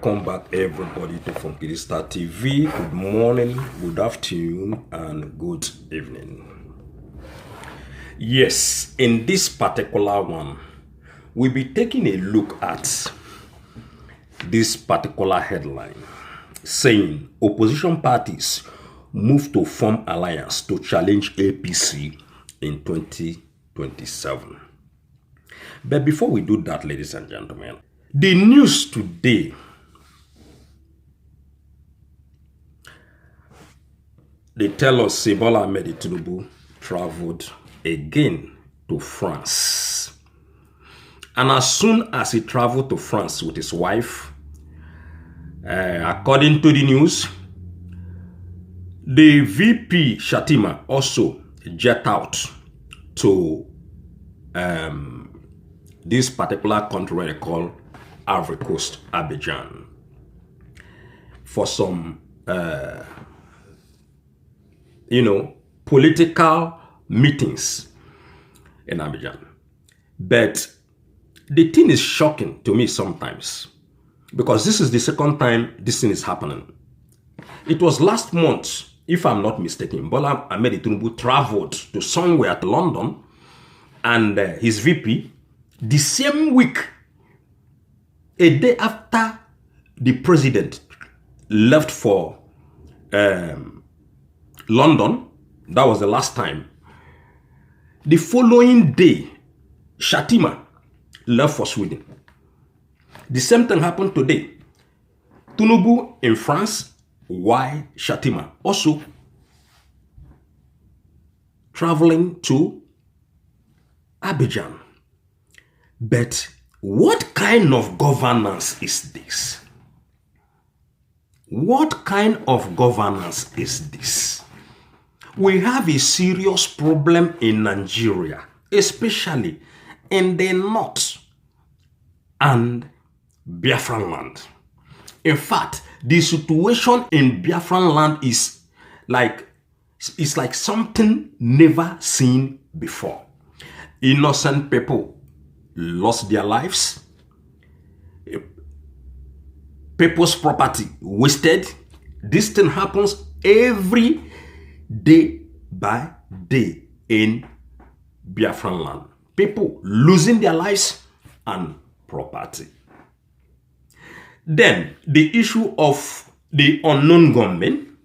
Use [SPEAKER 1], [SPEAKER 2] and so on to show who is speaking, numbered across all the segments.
[SPEAKER 1] Welcome back, everybody, to Funky Star TV. Good morning, good afternoon, and good evening. Yes, in this particular one, we'll be taking a look at this particular headline saying opposition parties move to form alliance to challenge APC in 2027. But before we do that, ladies and gentlemen, the news today, they tell us Bola Tinubu traveled again to France. And as soon as he traveled to France with his wife, according to the news, the VP Shatima also jet out to this particular country where they call Ivory Coast, Abidjan, for some, political meetings in Abidjan. But the thing is shocking to me sometimes, because this is the second time this thing is happening. It was last month, if I'm not mistaken, Bola Tinubu traveled to somewhere to London, and his VP, the same week, a day after the president left for London, that was the last time. The following day, Shatima left for Sweden. The same thing happened today. Tinubu in France, while Shatima also traveling to Abidjan. But what kind of governance is this? What kind of governance is this? We have a serious problem in Nigeria, especially in the north and Biafran land. In fact, the situation in Biafran land is like something never seen before. Innocent people lost their lives. People's property wasted. This thing happens every day by day in Biafran land. People losing their lives and property. Then the issue of the unknown gunmen,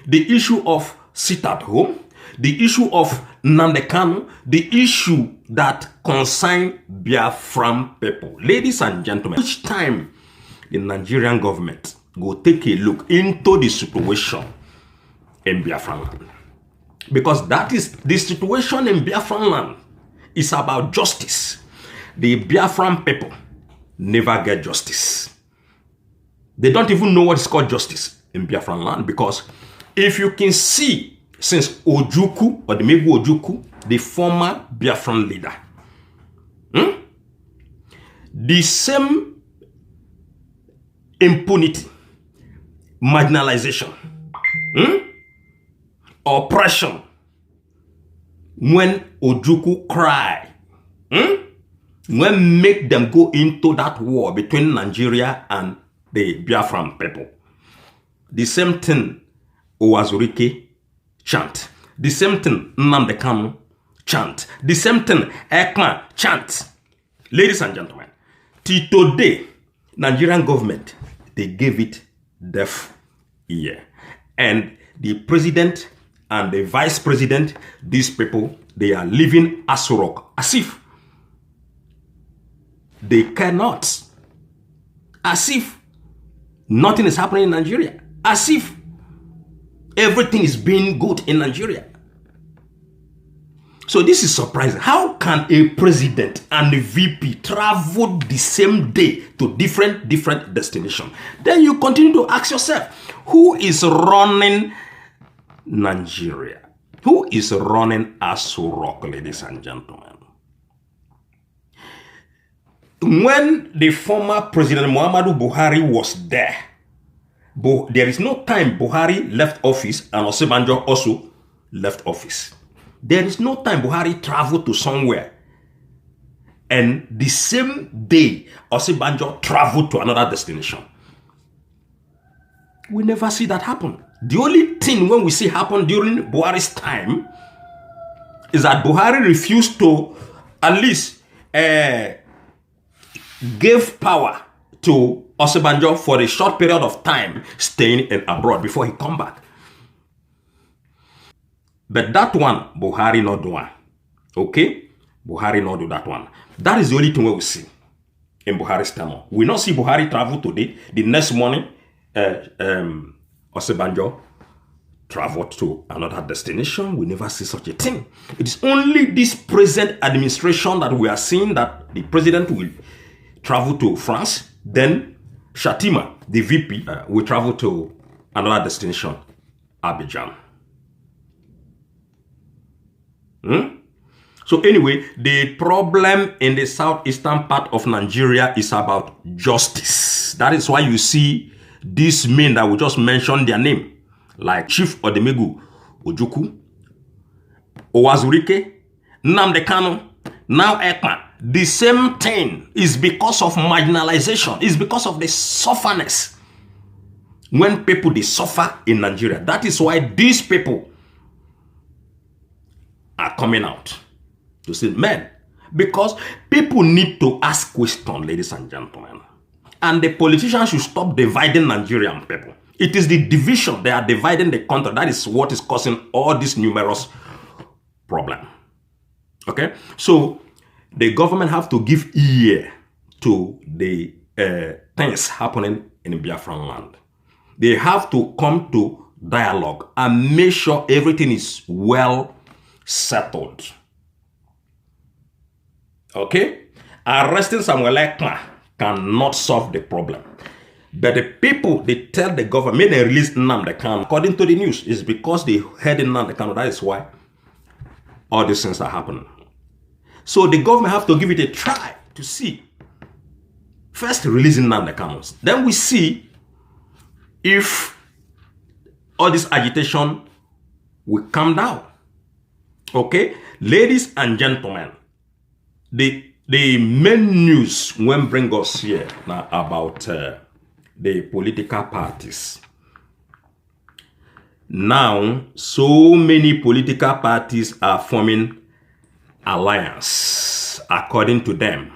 [SPEAKER 1] the issue of sit at home, the issue of Nnamdi Kanu, the issue that concern Biafran people. Ladies and gentlemen, each time the Nigerian government go take a look into the situation in Biafran land, because that is the situation in Biafran land is about justice. The Biafran people never get justice. They don't even know what is called justice in Biafran land, because if you can see, since Ojukwu, or the Mebu Ojukwu, the former Biafran leader, the same impunity, marginalization, oppression, when Ojukwu cry, when make them go into that war between Nigeria and the Biafran people. The same thing Owazurike chant. The same thing Nnamdi Kanu chant. The same thing Ekman chant. Ladies and gentlemen, till today, Nigerian government, they gave it deaf ear. And the president and the vice president, these people, they are living Asorock as if they cannot. As if nothing is happening in Nigeria. As if everything is being good in Nigeria. So this is surprising. How can a president and a VP travel the same day to different destinations? Then you continue to ask yourself, who is running Nigeria? Who is running Asorock, ladies and gentlemen? When the former President Muhammadu Buhari was there, there is no time Buhari left office and Osinbajo also left office. There is no time Buhari traveled to somewhere and the same day Osinbajo traveled to another destination. We never see that happen. The only thing when we see happen during Buhari's time is that Buhari refused to at least give power to Osinbajo for a short period of time staying in abroad before he come back. But that one, Buhari not do one. Okay? Buhari not do that one. That is the only thing we will see in Buhari's time. We not see Buhari travel today. The next morning, Osinbajo traveled to another destination. We never see such a thing. It is only this present administration that we are seeing that the president will travel to France. Then Shatima, the VP, will travel to another destination, Abidjan. So anyway, the problem in the southeastern part of Nigeria is about justice. That is why you see these men that we just mentioned their name, like Chief Odemegu Ojukwu, Owazurike, Nnamdi Kanu, now Ekman. The same thing is because of marginalization. It's because of the sufferness. When people, they suffer in Nigeria. That is why these people are coming out to say, man, because people need to ask questions, ladies and gentlemen. And the politicians should stop dividing Nigerian people. It is the division. They are dividing the country. That is what is causing all this numerous problem. Okay? So, the government have to give ear to the things happening in Biafran land. They have to come to dialogue and make sure everything is well settled. Okay? Arresting Samuel Ekpa cannot solve the problem. But the people, they tell the government, they release Nnamdi Kanu. According to the news, it's because they heard Nnamdi Kanu. That is why all these things are happening. So the government have to give it a try to see. First, releasing Nnamdi Kanu. Then we see if all this agitation will calm down. Okay? Ladies and gentlemen, the main news when bring us here now about the political parties. Now, so many political parties are forming alliance. According to them,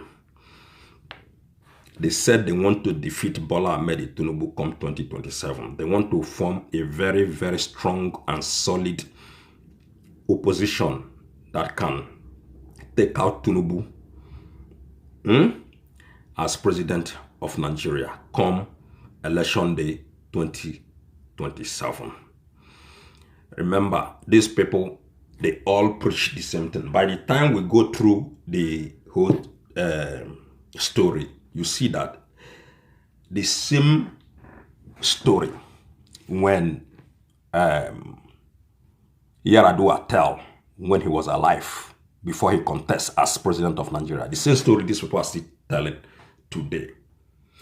[SPEAKER 1] they said they want to defeat Bola Ahmed Tinubu come 2027. They want to form a very, very strong and solid opposition that can take out Tinubu as president of Nigeria come election day 2027. Remember, these people, they all preach the same thing. By the time we go through the whole story, you see that the same story when Yaradua tell when he was alive, before he contests as president of Nigeria. The same story these people are still telling today.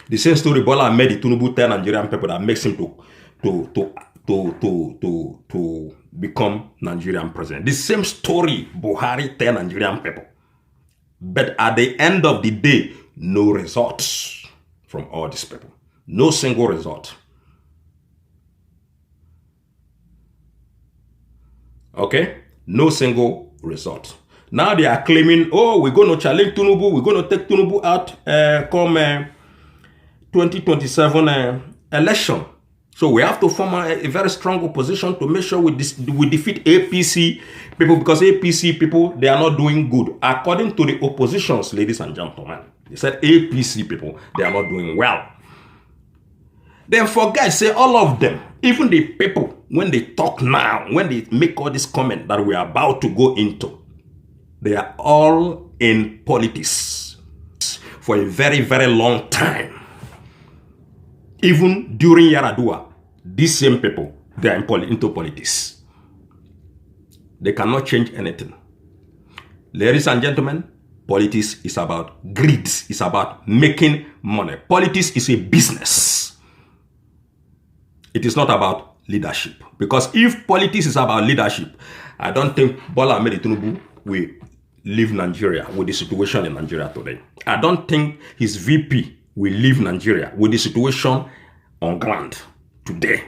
[SPEAKER 1] The same story Bola Ahmed Tinubu tell Nigerian people that makes him to become Nigerian president. The same story Buhari tell Nigerian people. But at the end of the day, no results from all these people. No single result. Okay? No single result. Now they are claiming, oh, we're going to challenge Tinubu. We're going to take Tinubu out come 2027 election. So we have to form a very strong opposition to make sure we defeat APC people, because APC people, they are not doing good. According to the oppositions, ladies and gentlemen, they said APC people, they are not doing well. Then forget, say all of them, even the people, when they talk now, when they make all this comment that we are about to go into, they are all in politics for a very, very long time. Even during Yaradua, these same people, they are into politics. They cannot change anything. Ladies and gentlemen, politics is about greed. It's about making money. Politics is a business. It is not about leadership. Because if politics is about leadership, I don't think Bola Ahmed Tinubu will leave Nigeria with the situation in Nigeria today. I don't think his VP will leave Nigeria with the situation on ground today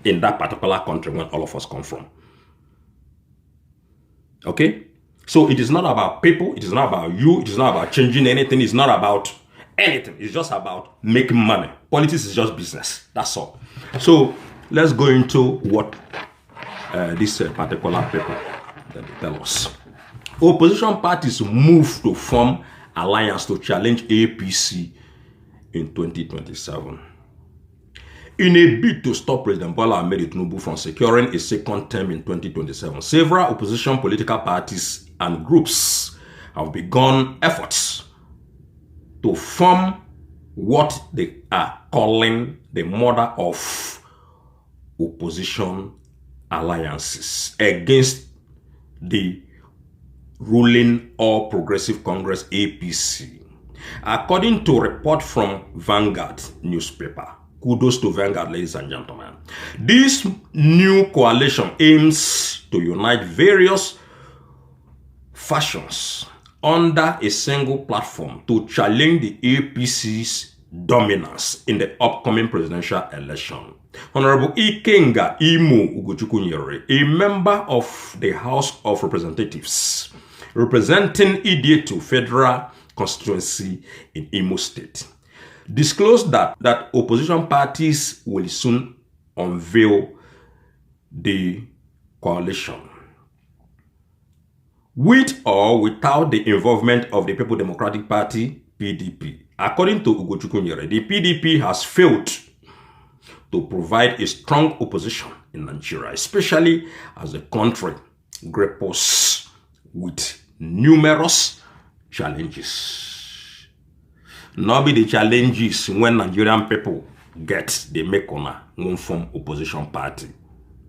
[SPEAKER 1] in that particular country when all of us come from. Okay? So it is not about people, it is not about you, it is not about changing anything, it's not about anything. It's just about making money. Politics is just business. That's all. So let's go into what this particular people that they tell us. Opposition parties move to form alliance to challenge APC in 2027. In a bid to stop President Bola Ahmed Tinubu from securing a second term in 2027, several opposition political parties and groups have begun efforts to form what they are calling the mother of opposition alliances against the ruling All Progressive Congress APC. According to a report from Vanguard newspaper, kudos to Vanguard, ladies and gentlemen, this new coalition aims to unite various factions under a single platform to challenge the APC's dominance in the upcoming presidential election. Honorable Ikenga Imo Ugochukunyere, a member of the House of Representatives representing Idietu Federal Constituency in Imo State, disclosed that opposition parties will soon unveil the coalition, with or without the involvement of the People Democratic Party, PDP. According to Ugochukunyere, the PDP has failed to provide a strong opposition in Nigeria, especially as the country grapples with numerous challenges. Not be the challenges when Nigerian people get, they make one form opposition party.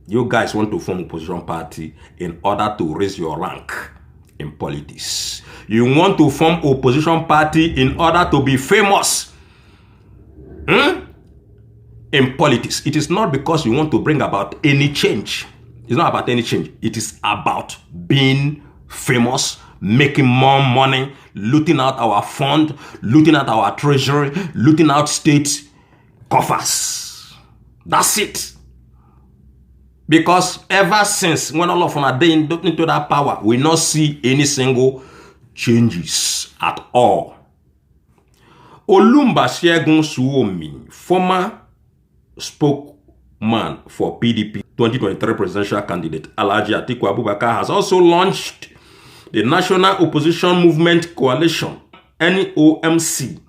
[SPEAKER 1] You guys want to form opposition party in order to raise your rank in politics. You want to form opposition party in order to be famous in politics. It is not because you want to bring about any change. It's not about any change. It is about being famous, making more money, looting out our fund, looting out our treasury, looting out state coffers. That's it. Because ever since when all of us are into that power, we not see any single changes at all. Olumba Segun Suomi, former spokesman for PDP 2023 presidential candidate Alhaji Atiku Abubakar, has also launched the National Opposition Movement Coalition, NOMC,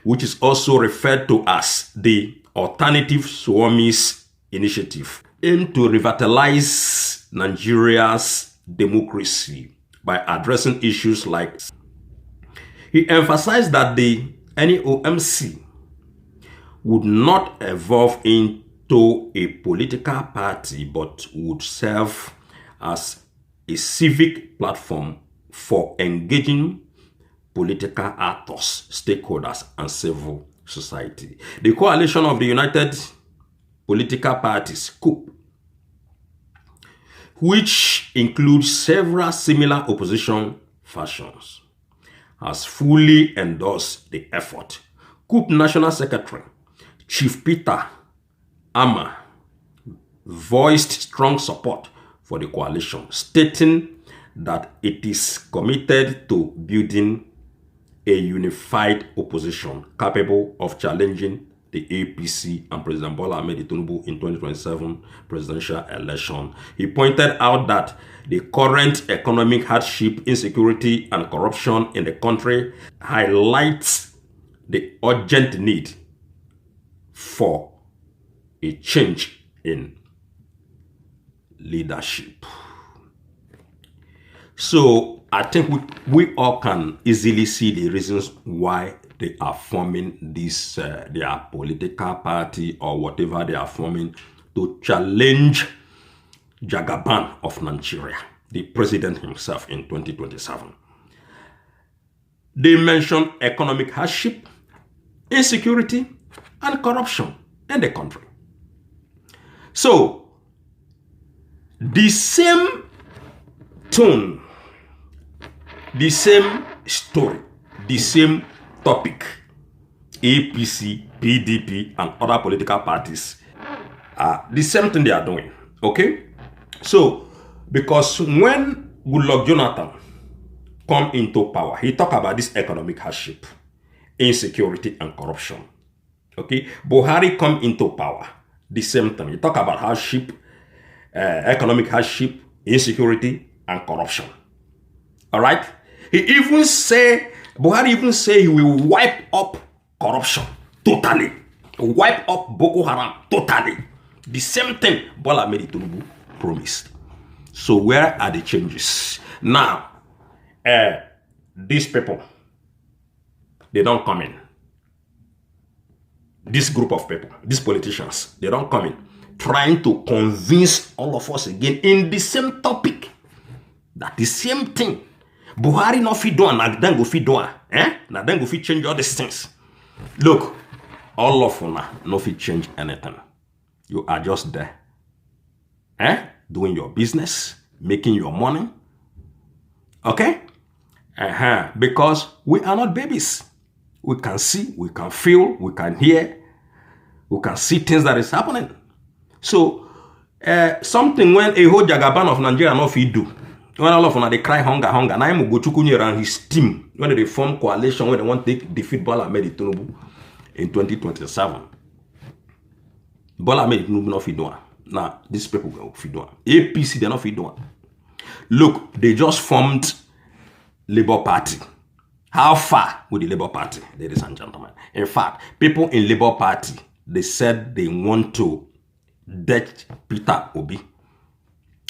[SPEAKER 1] which is also referred to as the Alternative Suomi's Initiative, aimed to revitalize Nigeria's democracy by addressing issues like. He emphasized that the NOMC would not evolve into a political party but would serve as a civic platform for engaging political actors, stakeholders, and civil society. The coalition of the United Political Parties, COP, which includes several similar opposition factions, has fully endorsed the effort. COP National Secretary Chief Peter Ama voiced strong support for the coalition, stating that it is committed to building a unified opposition capable of challenging the APC and President Bola Ahmed Tinubu in 2027 presidential election. He pointed out that the current economic hardship, insecurity, and corruption in the country highlights the urgent need for a change in leadership. So I think we all can easily see the reasons why they are forming this their political party or whatever they are forming to challenge Jagaban of Nigeria, the president himself, in 2027. They mention economic hardship, insecurity, and corruption in the country. So the same tone, the same story, the same topic, APC, PDP, and other political parties The same thing they are doing. Okay? So, because when Goodluck Jonathan come into power, he talk about this economic hardship, insecurity, and corruption. Okay? Buhari come into power, the same thing. He talk about hardship, economic hardship, insecurity, and corruption. All right? Buhari even say he will wipe up corruption totally. Wipe up Boko Haram totally. The same thing Bola Tinubu promised. So where are the changes? Now, these people, they don't come in. This group of people, these politicians, they don't come in trying to convince all of us again in the same topic. That the same thing. Buhari no fit do, na then go fit do. Na then go fit change all these things. Look, all of you no fit change anything. You are just there. Doing your business, making your money. Okay? Because we are not babies. We can see, we can feel, we can hear, we can see things that is happening. So, something when a whole jagaban of Nigeria no fit do. When all of them they cry hunger. Now I'm go to and his team when they form coalition when they want to defeat Bola Tinubu in 2027. Bola Tinubu not fit do. Now these people will fit do. APC they not fit do. Look, they just formed Labour Party. How far with the Labour Party, ladies and gentlemen? In fact, people in Labour Party they said they want to ditch Peter Obi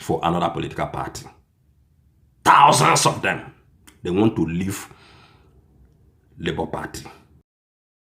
[SPEAKER 1] for another political party. Thousands of them, they want to leave Labour Party.